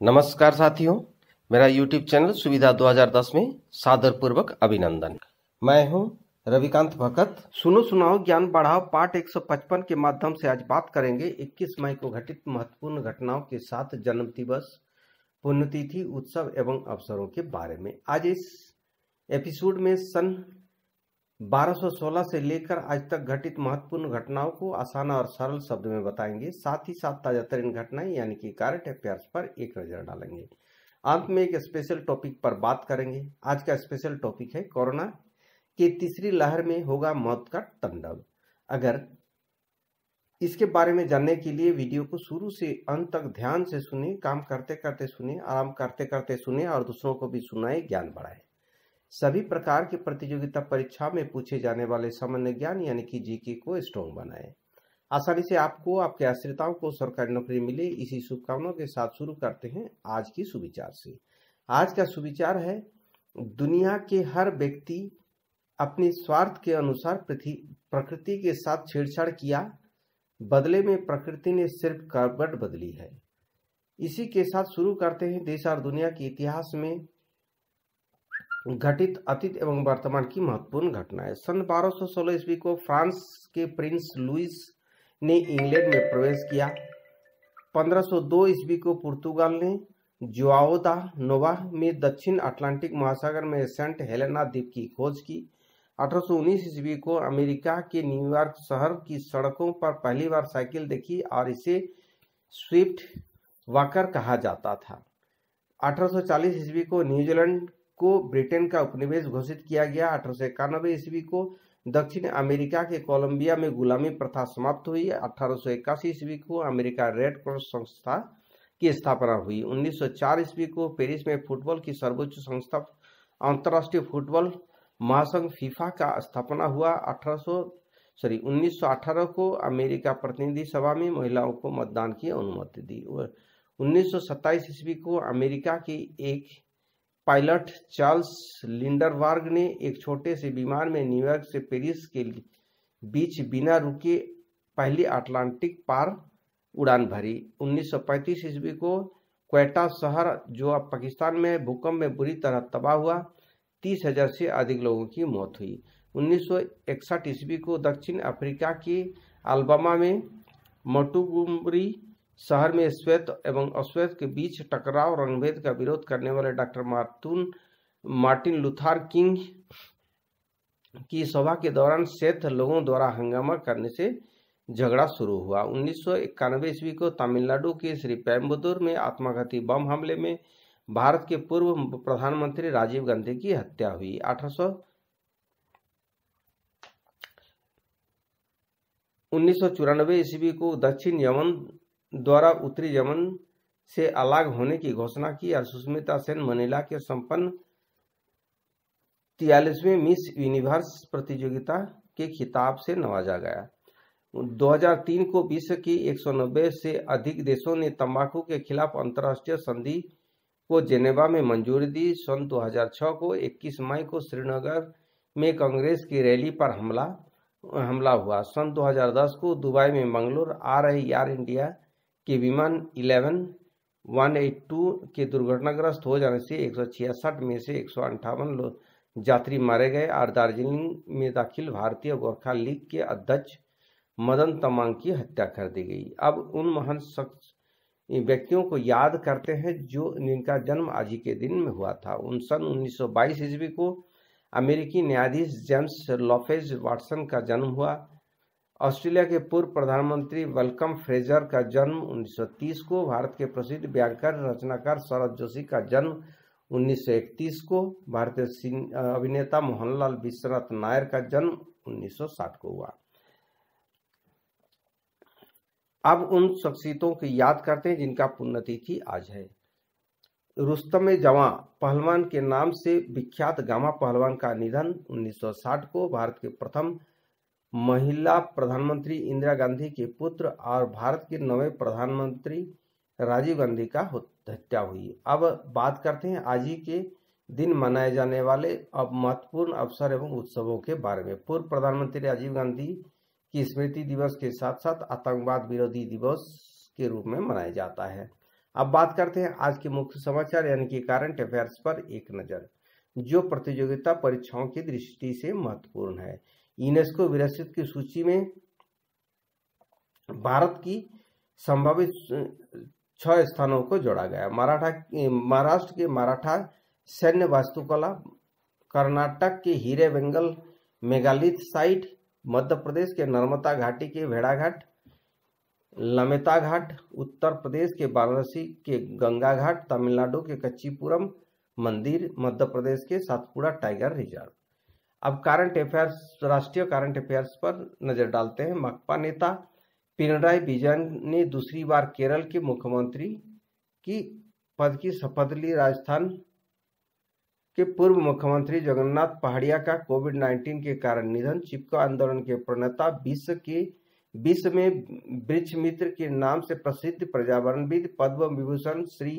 नमस्कार साथियों, मेरा YouTube चैनल सुविधा 2010 में सादरपूर्वक अभिनंदन। मैं हूं रविकांत भगत। सुनो सुनाओ ज्ञान बढ़ाओ पाठ 155 के माध्यम से आज बात करेंगे 21 मई को घटित महत्वपूर्ण घटनाओं के साथ जन्म दिवस, पुण्यतिथि, उत्सव एवं अवसरों के बारे में। आज इस एपिसोड में सन 1216 से लेकर आज तक घटित महत्वपूर्ण घटनाओं को आसान और सरल शब्द में बताएंगे। साथ ही साथ ताजा तरीन घटनाएं यानी कि करंट अफेयर्स पर एक नजर डालेंगे। अंत में एक स्पेशल टॉपिक पर बात करेंगे। आज का स्पेशल टॉपिक है कोरोना की तीसरी लहर में होगा मौत का तांडव। अगर इसके बारे में जानने के लिए वीडियो को शुरू से अंत तक ध्यान से सुने, काम करते करते सुने, आराम करते करते सुने और दूसरों को भी सुनाए, ज्ञान बढ़ाए। सभी प्रकार की प्रतियोगिता परीक्षा में पूछे जाने वाले सामान्य ज्ञान यानी कि जीके को स्ट्रॉन्ग बनाए। आसानी से आपको, आपके आश्रिताओं को सरकारी नौकरी मिले, इसी शुभकामनाओं के साथ शुरू करते हैं आज की सुविचार से। आज का सुविचार है, दुनिया के हर व्यक्ति अपने स्वार्थ के अनुसार प्रकृति के साथ छेड़छाड़ किया, बदले में प्रकृति ने सिर्फ करवट बदली है। इसी के साथ शुरू करते हैं देश और दुनिया के इतिहास में घटित अतीत एवं वर्तमान की महत्वपूर्ण घटनाएं। सन 1216 ईस्वी को फ्रांस के प्रिंस लुइस ने इंग्लैंड में प्रवेश किया। 1502 ईस्वी को पुर्तगाल ने जोआओ दा नोवा में दक्षिण अटलांटिक महासागर में सेंट हेलेना द्वीप की खोज की। 1819 ईस्वी को अमेरिका के न्यूयॉर्क शहर की सड़कों पर पहली बार साइकिल देखी और इसे स्विफ्ट वॉकर कहा जाता था। 1840 ईस्वी को न्यूजीलैंड को ब्रिटेन का उपनिवेश घोषित किया गया। 1891 ईस्वी को दक्षिण अमेरिका के कोलंबिया में गुलामी प्रथा समाप्त हुई। 1881 ईस्वी को अमेरिका रेड क्रॉस संस्था की स्थापना हुई। 1904 ईस्वी को पेरिस में फुटबॉल की सर्वोच्च संस्था अंतर्राष्ट्रीय फुटबॉल महासंघ फीफा का स्थापना हुआ। 1918 को अमेरिका प्रतिनिधि सभा में महिलाओं को मतदान की अनुमति दी। 1927 ईस्वी को अमेरिका की एक पायलट चार्ल्स लिंडरबर्ग ने एक छोटे से विमान में न्यूयॉर्क से पेरिस के बीच बिना रुके पहली अटलांटिक पार उड़ान भरी। 1935 ईस्वी को क्वेटा शहर, जो अब पाकिस्तान में, भूकंप में बुरी तरह तबाह हुआ। 30,000 से अधिक लोगों की मौत हुई। 1961 ईस्वी को दक्षिण अफ्रीका के अल्बामा में मोंटगोमरी शहर में श्वेत एवं अश्वेत के बीच टकराव, रंगभेद का विरोध करने वाले डॉक्टर मार्टिन लूथर किंग की सभा के दौरान श्वेत लोगों द्वारा हंगामा करने से झगड़ा शुरू हुआ। 1991 ईस्वी को तमिलनाडु के श्री पेम्बदूर में आत्मघाती बम हमले में भारत के पूर्व प्रधानमंत्री राजीव गांधी की हत्या हुई। 1994 ईस्वी को दक्षिण यमन द्वारा उत्तरी यमन से अलग होने की घोषणा की और सुष्मिता सेन मनीला के संपन्न 43वें मिस यूनिवर्स प्रतियोगिता के खिताब से नवाजा गया। 2003 को विश्व की 190 से अधिक देशों ने तंबाकू के खिलाफ अंतर्राष्ट्रीय संधि को जेनेवा में मंजूरी दी। सन 2006 को 21 मई को श्रीनगर में कांग्रेस की रैली पर हमला हुआ। सन 2010 को दुबई में मंगलोर आ रहे एयर इंडिया के विमान 11182 के दुर्घटनाग्रस्त हो जाने से 166 में से 158 यात्री मारे गए और दार्जिलिंग में दाखिल भारतीय गोरखा लीग के अध्यक्ष मदन तमांग की हत्या कर दी गई। अब उन महान व्यक्तियों को याद करते हैं जिनका जन्म आज ही के दिन में हुआ था। सन 1922 ईस्वी को अमेरिकी न्यायाधीश जेम्स लोपेज वाटसन का जन्म हुआ। ऑस्ट्रेलिया के पूर्व प्रधानमंत्री वेलकम फ्रेजर का जन्म 1930 को। भारत के प्रसिद्ध व्याकरण रचनाकार शरद जोशी का जन्म 1931 को। भारतीय अभिनेता मोहनलाल विश्वनाथ नायर का जन्म 1960 को हुआ। अब उन शख्सियतों की याद करते हैं जिनका पुण्यतिथि आज है। रुस्तम जवां पहलवान के नाम से विख्यात गामा पहलवान का निधन 1960 को। भारत के प्रथम महिला प्रधानमंत्री इंदिरा गांधी के पुत्र और भारत के नवे प्रधानमंत्री राजीव गांधी का हत्या हुई। अब बात करते हैं आज ही के दिन मनाए जाने वाले अब महत्वपूर्ण अवसर एवं उत्सवों के बारे में। पूर्व प्रधानमंत्री राजीव गांधी की स्मृति दिवस के साथ साथ आतंकवाद विरोधी दिवस के रूप में मनाया जाता है। अब बात करते हैं आज के मुख्य समाचार यानी कि करंट अफेयर्स पर एक नजर, जो प्रतियोगिता परीक्षाओं की दृष्टि से महत्वपूर्ण है। यूनेस्को विरासत की सूची में भारत की संभावित 6 स्थानों को जोड़ा गया। महाराष्ट्र के मराठा सैन्य वास्तुकला, कर्नाटक के हीरे बेंगल मेगालिथ साइट, मध्य प्रदेश के नर्मदा घाटी के भेड़ाघाट लमेता घाट, उत्तर प्रदेश के वाराणसी के गंगा घाट, तमिलनाडु के कच्चीपुरम मंदिर, मध्य प्रदेश के सातपुड़ा टाइगर रिजर्व। अब करंट अफेयर्स, राष्ट्रीय करंट अफेयर्स पर नजर डालते हैं। माकपा नेता पिनराई विजयन ने दूसरी बार केरल के मुख्यमंत्री की पद की शपथ ली। राजस्थान के पूर्व मुख्यमंत्री जगन्नाथ पहाड़िया का कोविड-19 के कारण निधन। चिपको आंदोलन के प्रणेता विश्व में वृक्ष मित्र के नाम से प्रसिद्ध पर्यावरणविद पद्म विभूषण श्री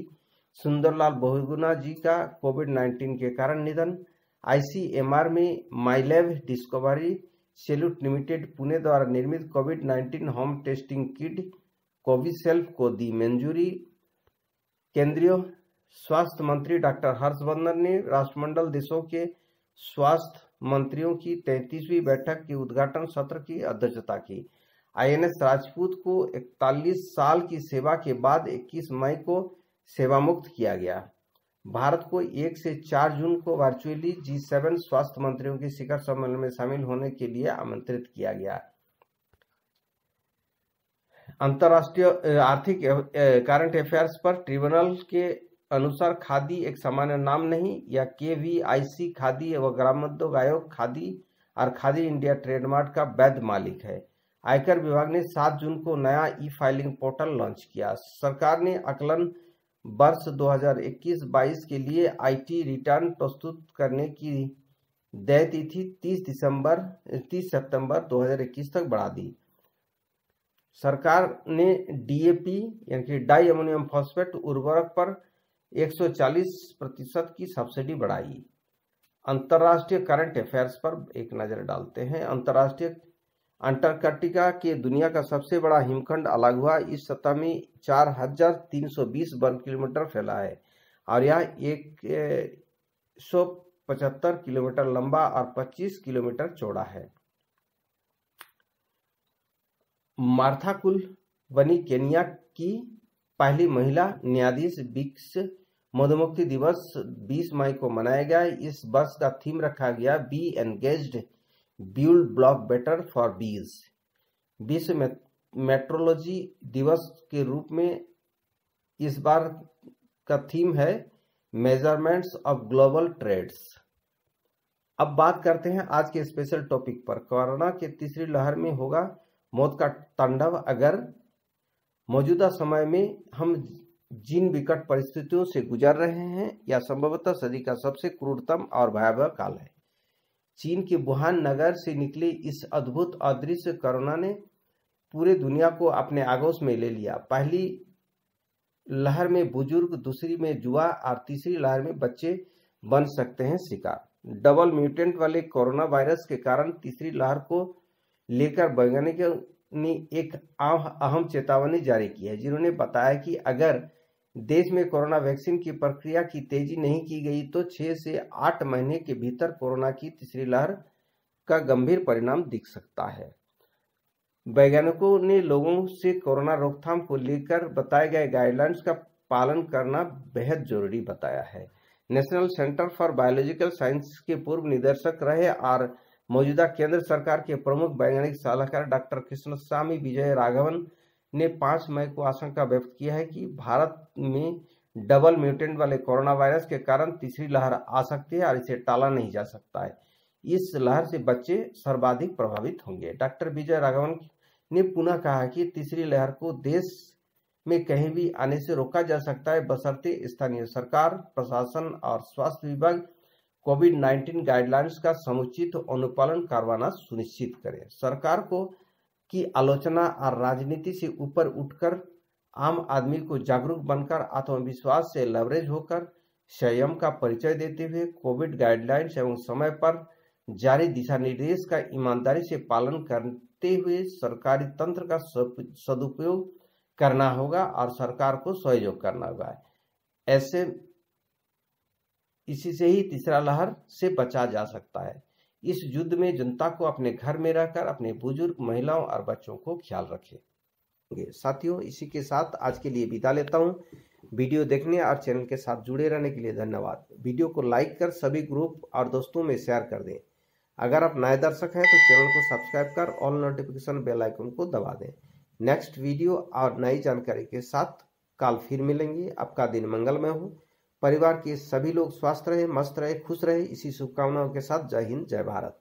सुंदरलाल बहुगुणा जी का कोविड-19 के कारण निधन। आईसीएमआर में माइलैब डिस्कवरी सैल्यूट लिमिटेड पुणे द्वारा निर्मित कोविड-19 होम टेस्टिंग किट कोविशील्ड को दी मंजूरी। केंद्रीय स्वास्थ्य मंत्री डॉक्टर हर्षवर्धन ने राष्ट्रमंडल देशों के स्वास्थ्य मंत्रियों की 33वीं बैठक के उद्घाटन सत्र की अध्यक्षता की। आईएनएस राजपूत को 41 साल की सेवा के बाद 21 मई को सेवामुक्त किया गया। भारत को 1 से 4 जून को वर्चुअली G7 स्वास्थ्य मंत्रियों के शिखर सम्मेलन में शामिल होने के लिए आमंत्रित किया गया। अंतर्राष्ट्रीय आर्थिक करंट अफेयर्स पर ट्रिब्यूनल के अनुसार खादी एक सामान्य नाम नहीं, या KVIC खादी व ग्रामोद्योग आयोग खादी और खादी इंडिया ट्रेडमार्क का वैध मालिक है। आयकर विभाग ने 7 जून को नया ई-फाइलिंग पोर्टल लॉन्च किया। सरकार ने आकलन वर्ष 2021-22 के लिए आईटी रिटर्न प्रस्तुत करने की देय तिथि 30 सितंबर 2021 तक बढ़ा दी। सरकार ने डीएपी यानी कि डाई अमोनियम फॉस्फेट उर्वरक पर 140% की सब्सिडी बढ़ाई। अंतर्राष्ट्रीय करंट अफेयर्स पर एक नजर डालते हैं। अंटार्कटिका के दुनिया का सबसे बड़ा हिमखंड अलग हुआ। इस सतह में 4320 वर्ग किलोमीटर फैला है और यह 175 किलोमीटर लंबा और 25 किलोमीटर चौड़ा है। मार्था कुल बनी केन्या की पहली महिला न्यायाधीश। विश्व मधुमक्खी दिवस 20 मई को मनाया गया। इस वर्ष का थीम रखा गया bee engaged build back better for bees. विश्व मेट्रोलॉजी दिवस के रूप में इस बार का थीम है मेजरमेंट्स ऑफ ग्लोबल ट्रेड्स। अब बात करते हैं आज के स्पेशल टॉपिक पर। कोरोना के तीसरी लहर में होगा मौत का तांडव। अगर मौजूदा समय में हम जिन विकट परिस्थितियों से गुजर रहे हैं, या संभवतः सदी का सबसे क्रूरतम और भयावह काल है। चीन के वुहान नगर से निकले इस अद्भुत अदृश्य कोरोना ने पूरे दुनिया को अपने आगोश में ले लिया। पहली लहर में बुजुर्ग, दूसरी में जुआ और तीसरी लहर में बच्चे बन सकते हैं शिकार। डबल म्यूटेंट वाले कोरोना वायरस के कारण तीसरी लहर को लेकर वैज्ञानिकों ने एक अहम चेतावनी जारी की है, जिन्होंने बताया कि अगर देश में कोरोना वैक्सीन की प्रक्रिया की तेजी नहीं की गई तो 6 से 8 महीने के भीतर कोरोना की तीसरी लहर का गंभीर परिणाम दिख सकता है। वैज्ञानिकों ने लोगों से कोरोना रोकथाम को लेकर बताए गए गाइडलाइंस का पालन करना बेहद जरूरी बताया है। National centre for biological science के पूर्व निदेशक रहे और मौजूदा केंद्र सरकार के प्रमुख वैज्ञानिक सलाहकार डॉक्टर कृष्णस्वामी विजय राघवन ने 5 मई को आशंका व्यक्त किया है कि भारत में डबल म्यूटेंट वाले कोरोना वायरस के कारण तीसरी लहर आ सकती है और इसे टाला नहीं जा सकता है। इस लहर से बच्चे सर्वाधिक प्रभावित होंगे। डॉक्टर विजय राघवन ने पुनः कहा कि तीसरी लहर को देश में कहीं भी आने से रोका जा सकता है, बशर्ते स्थानीय सरकार, प्रशासन और स्वास्थ्य विभाग कोविड-19 गाइडलाइंस का समुचित अनुपालन करवाना सुनिश्चित करें। सरकार को की आलोचना और राजनीति से ऊपर उठकर आम आदमी को जागरूक बनकर आत्मविश्वास से लवरेज होकर संयम का परिचय देते हुए कोविड गाइडलाइंस एवं समय पर जारी दिशा निर्देश का ईमानदारी से पालन करते हुए सरकारी तंत्र का सदुपयोग करना होगा और सरकार को सहयोग करना होगा। ऐसे इसी से ही तीसरा लहर से बचा जा सकता है। इस युद्ध में जनता को अपने घर में रहकर अपने बुजुर्ग, महिलाओं और बच्चों को ख्याल रखें। साथियों, इसी के साथ आज के लिए विदा लेता हूं। वीडियो देखने और चैनल के साथ जुड़े रहने के लिए धन्यवाद। वीडियो को लाइक कर सभी ग्रुप और दोस्तों में शेयर कर दें। अगर आप नए दर्शक हैं तो चैनल को सब्सक्राइब कर ऑल नोटिफिकेशन बेल आइकन को दबा दें। नेक्स्ट वीडियो और नई जानकारी के साथ कल फिर मिलेंगे। आपका दिन मंगलमय हो। परिवार के सभी लोग स्वस्थ रहे, मस्त रहे, खुश रहे, इसी शुभकामनाओं के साथ जय हिंद, जय भारत।